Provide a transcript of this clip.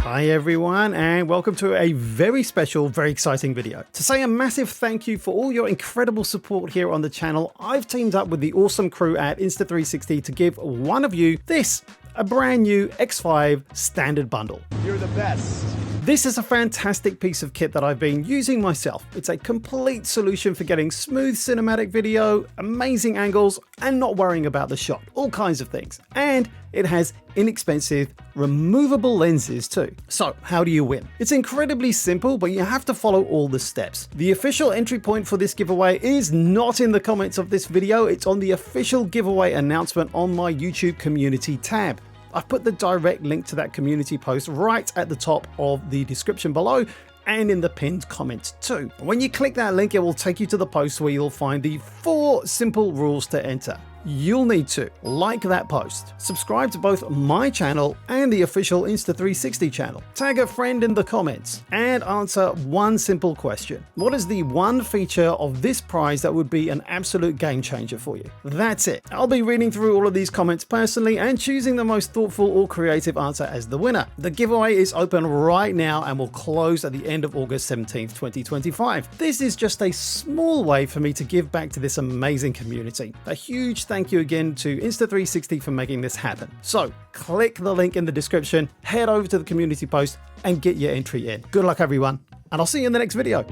Hi everyone, and welcome to a very special, very exciting video. To say a massive thank you for all your incredible support here on the channel, I've teamed up with the awesome crew at Insta360 to give one of you this, a brand new X5 Standard Bundle. You're the best. This is a fantastic piece of kit that I've been using myself. It's a complete solution for getting smooth cinematic video, amazing angles, and not worrying about the shot, all kinds of things. And it has inexpensive, removable lenses too. So how do you win? It's incredibly simple, but you have to follow all the steps. The official entry point for this giveaway is not in the comments of this video, it's on the official giveaway announcement on my YouTube community tab. I've put the direct link to that community post right at the top of the description below and in the pinned comments too. When you click that link, it will take you to the post where you'll find the 4 simple rules to enter. You'll need to like that post, subscribe to both my channel and the official Insta360 channel, tag a friend in the comments, and answer one simple question. What is the one feature of this prize that would be an absolute game changer for you? That's it. I'll be reading through all of these comments personally and choosing the most thoughtful or creative answer as the winner. The giveaway is open right now and will close at the end of August 17th, 2025. This is just a small way for me to give back to this amazing community. A huge thank you again to Insta360 for making this happen. So click the link in the description, head over to the community post and get your entry in. Good luck everyone, and I'll see you in the next video.